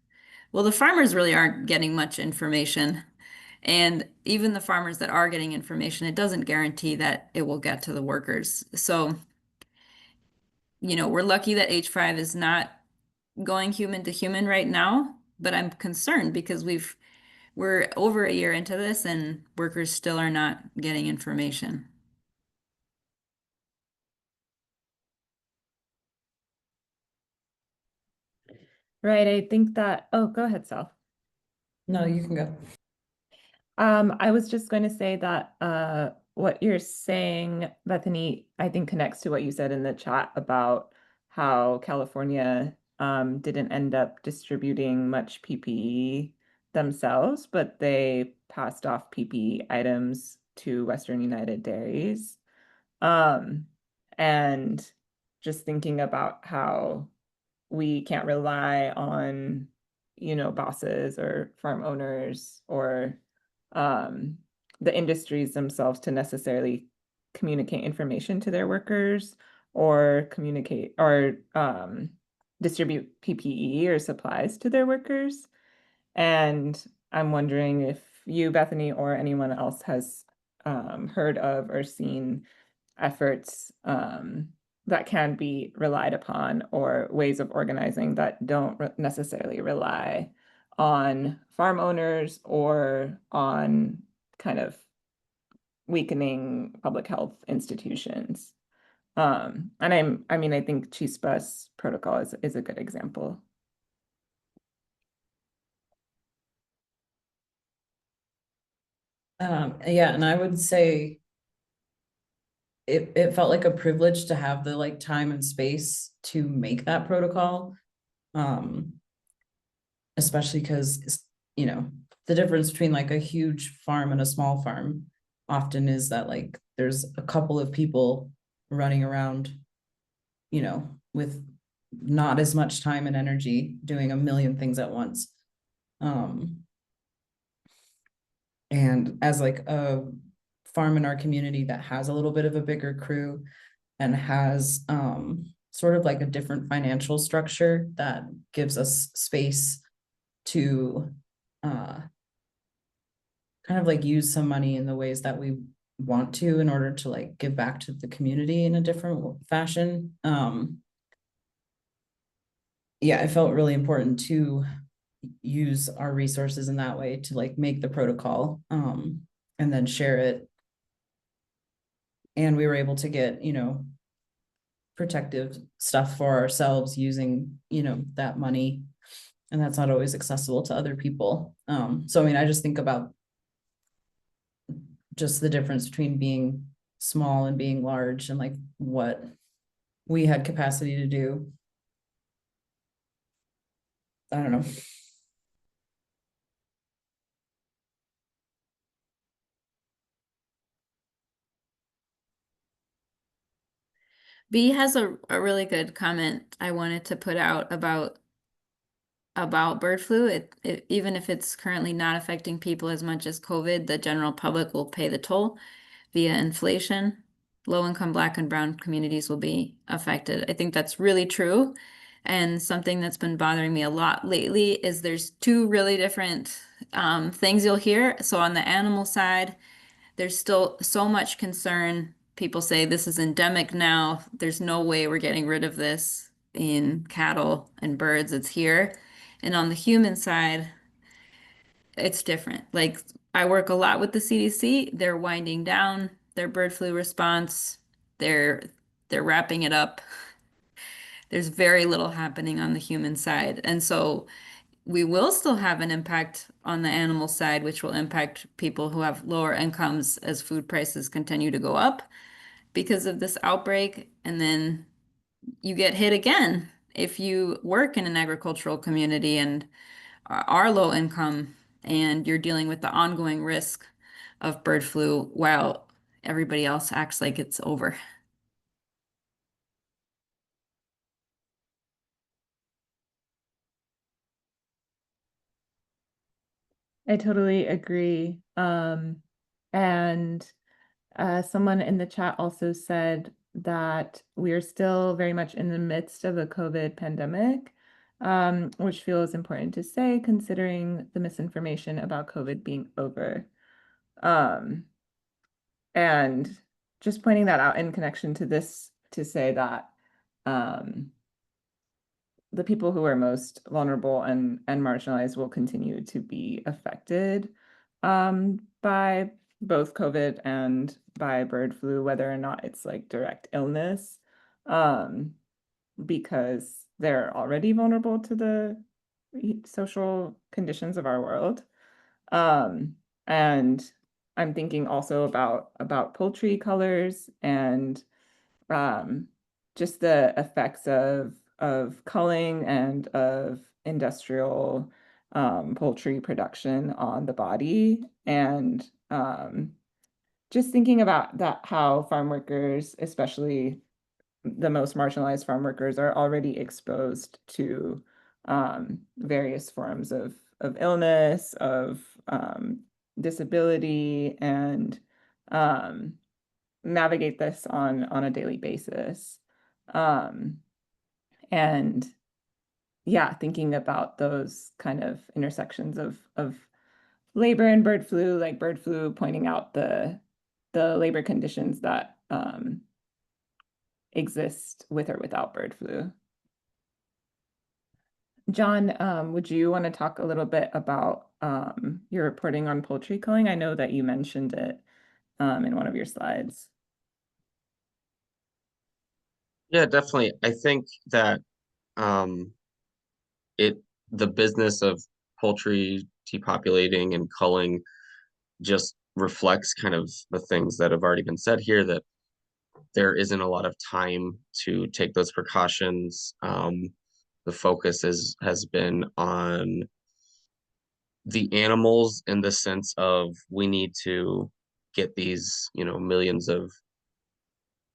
Well, the farmers really aren't getting much information. And even the farmers that are getting information, it doesn't guarantee that it will get to the workers. So, you know, we're lucky that H5 is not going human to human right now, but I'm concerned because we're over a year into this and workers still are not getting information. Right. I think that, oh, go ahead, Sal. No, you can go. I was just going to say that what you're saying, Bethany, I think connects to what you said in the chat about how California didn't end up distributing much PPE themselves, but they passed off PPE items to Western United Dairies. Um, and just thinking about how we can't rely on, bosses or farm owners or the industries themselves to necessarily communicate information to their workers or communicate or distribute PPE or supplies to their workers. And I'm wondering if you, Bethany, or anyone else has heard of or seen efforts that can be relied upon or ways of organizing that don't necessarily rely on farm owners or on kind of weakening public health institutions. And I mean, I think Cheese Bus protocol is a good example. Yeah, and I would say it felt like a privilege to have the like time and space to make that protocol. Especially because, the difference between like a huge farm and a small farm often is that like there's a couple of people running around, with not as much time and energy doing a million things at once. And as like a farm in our community that has a little bit of a bigger crew and has sort of like a different financial structure that gives us space to kind of like use some money in the ways that we want to in order to like give back to the community in a different fashion. Yeah, it felt really important to use our resources in that way to like make the protocol and then share it. And we were able to get, protective stuff for ourselves using, that money. And that's not always accessible to other people. So I mean, I just think about just the difference between being small and being large and like what we had capacity to do. I don't know. B has a really good comment I wanted to put out about bird flu. Even if it's currently not affecting people as much as COVID, the general public will pay the toll via inflation. Low-income Black and Brown communities will be affected. I think that's really true. And something that's been bothering me a lot lately is there's two really different things you'll hear. So on the animal side, there's still so much concern. People say this is endemic now. There's no way we're getting rid of this in cattle and birds. It's here. And on the human side, it's different. Like I work a lot with the CDC. They're winding down their bird flu response. They're they're wrapping it up. There's very little happening on the human side. And so we will still have an impact on the animal side, which will impact people who have lower incomes as food prices continue to go up because of this outbreak. And then you get hit again if you work in an agricultural community and are low income and you're dealing with the ongoing risk of bird flu while everybody else acts like it's over. I totally agree. And someone in the chat also said that we are still very much in the midst of a COVID pandemic, which feels important to say considering the misinformation about COVID being over. And just pointing that out in connection to this to say that the people who are most vulnerable and marginalized will continue to be affected by both COVID and by bird flu, whether or not it's like direct illness, because they're already vulnerable to the social conditions of our world. And I'm thinking also about poultry colors and just the effects of culling and of industrial poultry production on the body, and just thinking about that, how farm workers, especially the most marginalized farm workers, are already exposed to various forms of illness, of disability, and navigate this on a daily basis. And yeah, thinking about those kind of intersections of labor and bird flu, like bird flu pointing out the labor conditions that exist with or without bird flu. John, would you want to talk a little bit about your reporting on poultry culling? I know that you mentioned it in one of your slides. Yeah, definitely. I think that um, the business of poultry depopulating and culling just reflects kind of the things that have already been said here, that there isn't a lot of time to take those precautions. The focus has been on the animals in the sense of we need to get these, millions of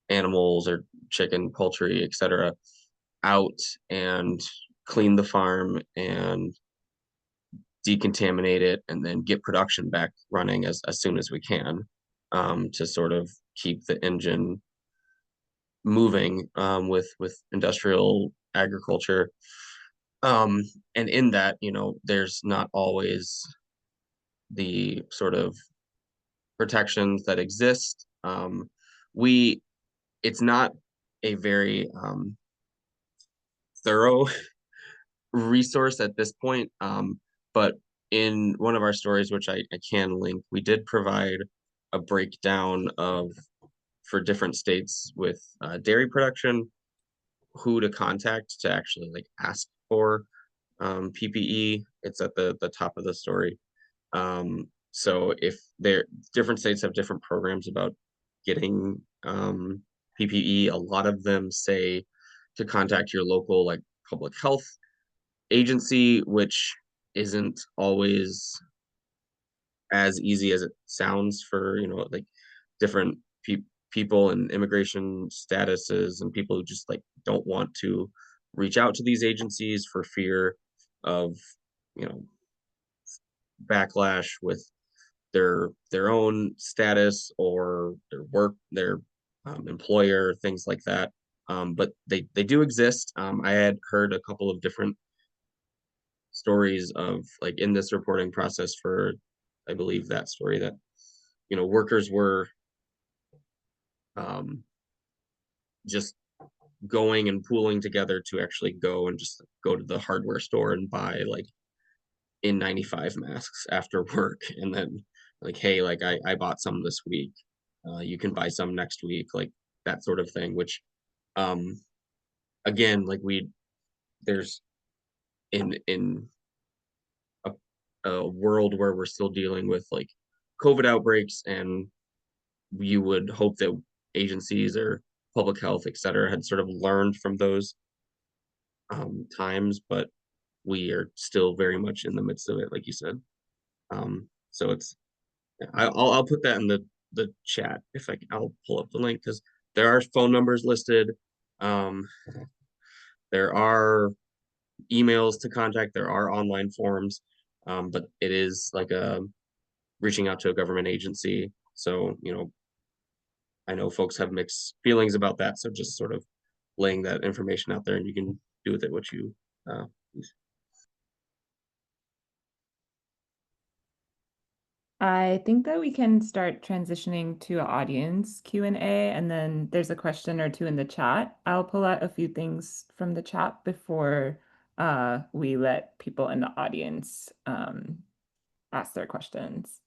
animals or chicken, poultry, etc., out and clean the farm and decontaminate it and then get production back running as soon as we can, to sort of keep the engine moving, with industrial agriculture. And in that, there's not always the sort of protections that exist. We It's not a very thorough resource at this point. But in one of our stories, which I can link, we did provide a breakdown of, for different states with dairy production, who to contact to actually like ask for PPE. It's at the top of the story. So if there different states have different programs about getting PPE, a lot of them say to contact your local like public health agency, which isn't always as easy as it sounds for, like different people and immigration statuses and people who just like don't want to reach out to these agencies for fear of, you know, backlash with their own status or their employer, things like that. But they do exist. I had heard a couple of different stories of like in this reporting process for, I believe, that story, that workers were um, just going and pooling together to actually go and just go to the hardware store and buy like N95 masks after work, and then like, hey, like I bought some this week, you can buy some next week, like that sort of thing. Which um again, like there's in a, a world where we're still dealing with like COVID outbreaks, and you would hope that agencies or public health, et cetera, had sort of learned from those times, but we are still very much in the midst of it, like you said. So I'll put that in the chat if I'll pull up the link, because there are phone numbers listed. Um, there are emails to contact. There are online forms, but it is like reaching out to a government agency. So I know folks have mixed feelings about that. So just sort of laying that information out there, and you can do with it what you please. I think that we can start transitioning to audience Q&A, and then there's a question or two in the chat. I'll pull out a few things from the chat before we let people in the audience ask their questions.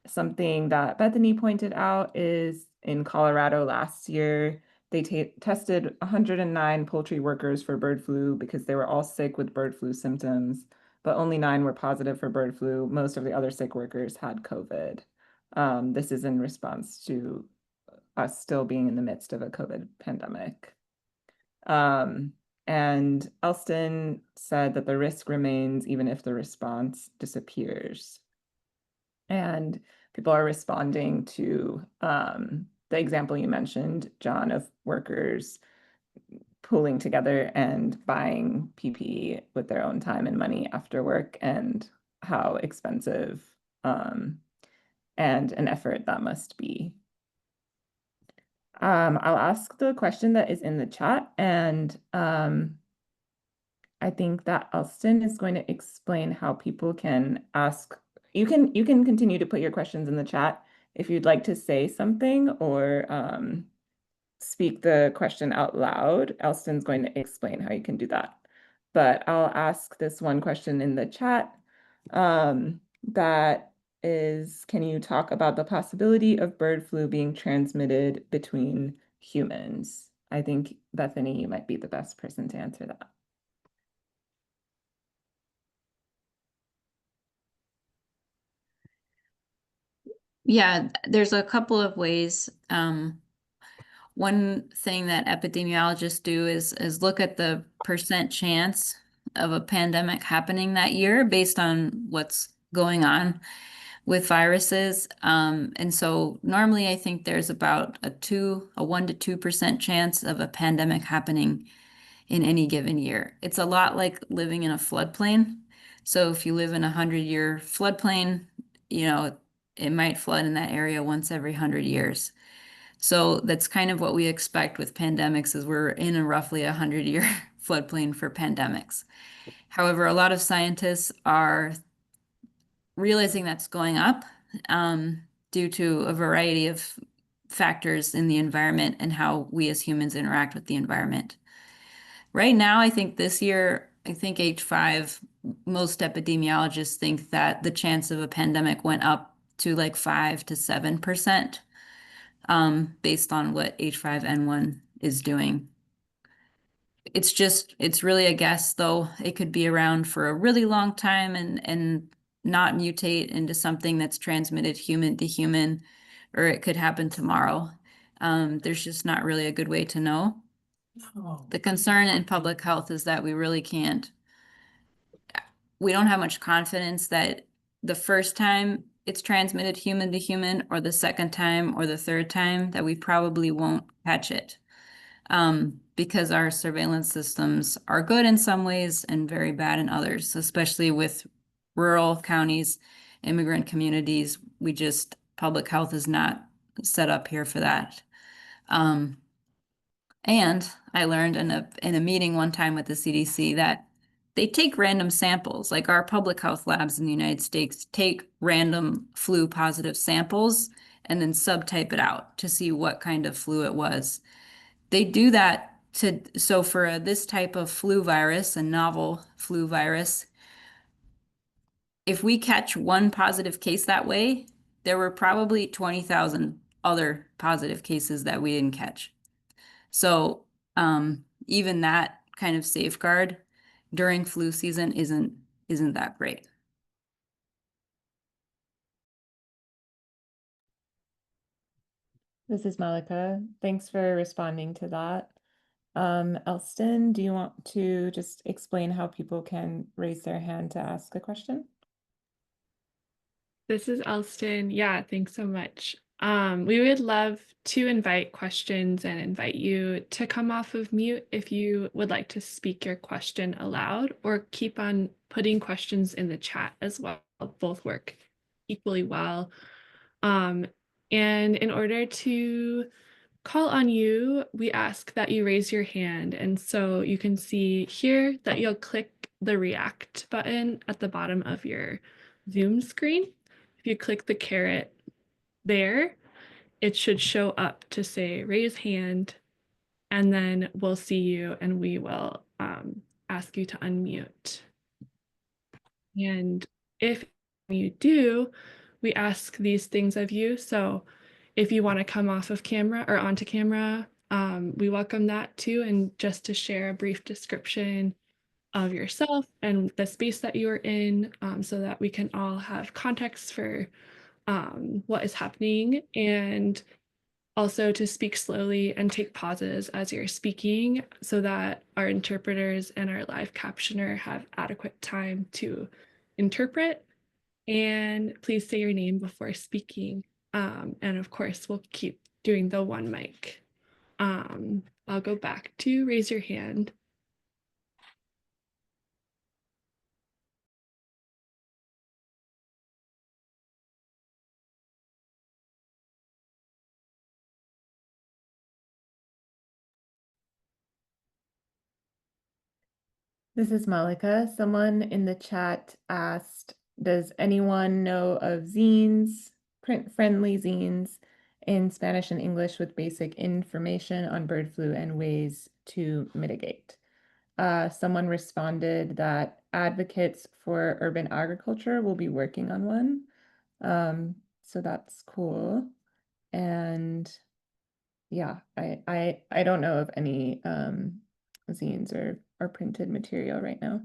Something that Bethany pointed out is in Colorado last year, they tested 109 poultry workers for bird flu because they were all sick with bird flu symptoms, but only 9 were positive for bird flu. Most of the other sick workers had COVID. This is in response to us still being in the midst of a COVID pandemic. And Elston said that the risk remains even if the response disappears. And people are responding to the example you mentioned, John, of workers pooling together and buying PPE with their own time and money after work, and how expensive and an effort that must be. I'll ask the question that is in the chat, and I think that Elston is going to explain how people can ask. You can continue to put your questions in the chat if you'd like to say something or speak the question out loud. Elston's going to explain how you can do that. But I'll ask this one question in the chat. That is, can you talk about the possibility of bird flu being transmitted between humans? I think, Bethany, you might be the best person to answer that. Yeah, there's a couple of ways. One thing that epidemiologists do is look at the percent chance of a pandemic happening that year based on what's going on with viruses. And so normally I think there's about a 1 to 2% chance of a pandemic happening in any given year. It's a lot like living in a floodplain. So if you live in a 100-year floodplain, you know, it might flood in that area once every 100 years. So that's kind of what we expect with pandemics is we're in a roughly 100-year floodplain for pandemics. However, a lot of scientists are realizing that's going up due to a variety of factors in the environment and how we as humans interact with the environment. Right now, I think this year, I think H5, most epidemiologists think that the chance of a pandemic went up to like 5 to 7%, based on what H5N1 is doing. It's really a guess, though. It could be around for a really long time and not mutate into something that's transmitted human to human, or it could happen tomorrow. There's just not really a good way to know. The concern in public health is that we don't have much confidence that the first time it's transmitted human to human, or the second time, or the third time, that we probably won't catch it. Because our surveillance systems are good in some ways and very bad in others, especially with rural counties, immigrant communities. Public health is not set up here for that. And I learned in a meeting one time with the CDC that they take random samples, like our public health labs in the United States take random flu positive samples and then subtype it out to see what kind of flu it was. They do that so for this type of flu virus, a novel flu virus, if we catch one positive case that way, there were probably 20,000 other positive cases that we didn't catch. So even that kind of safeguard during flu season isn't that great. This is Malika. Thanks for responding to that. Elston, do you want to just explain how people can raise their hand to ask a question? This is Elston. Yeah, thanks so much. We would love to invite questions and invite you to come off of mute if you would like to speak your question aloud, or keep on putting questions in the chat as well. Both work equally well. And in order to call on you, we ask that you raise your hand. And so you can see here that you'll click the react button at the bottom of your Zoom screen. If you click the caret there, it should show up to say raise hand, and then we'll see you and we will ask you to unmute. And if you do, we ask these things of you. So if you want to come off of camera or onto camera, we welcome that too. And just to share a brief description of yourself and the space that you are in, so that we can all have context for what is happening, and also to speak slowly and take pauses as you're speaking so that our interpreters and our live captioner have adequate time to interpret. And please say your name before speaking. And of course, we'll keep doing the one mic. I'll go back to raise your hand. This is Malika. Someone in the chat asked, does anyone know of zines, print-friendly zines in Spanish and English with basic information on bird flu and ways to mitigate? Someone responded that advocates for urban agriculture will be working on one. So that's cool. And yeah, I don't know of any zines or printed material right now.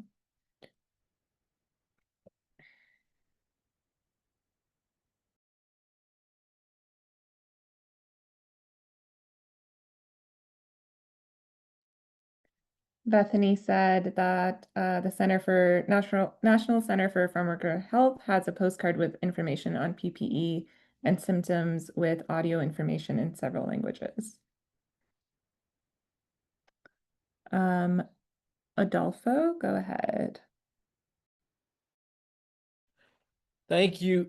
Bethany said that the National Center for Farmworker Health has a postcard with information on PPE and symptoms with audio information in several languages. Adolfo, go ahead. Thank you.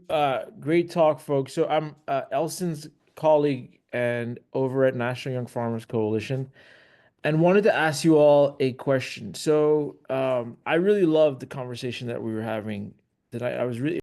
Great talk, folks. So I'm Elson's colleague and over at National Young Farmers Coalition, and wanted to ask you all a question. So I really loved the conversation that we were having. That I was really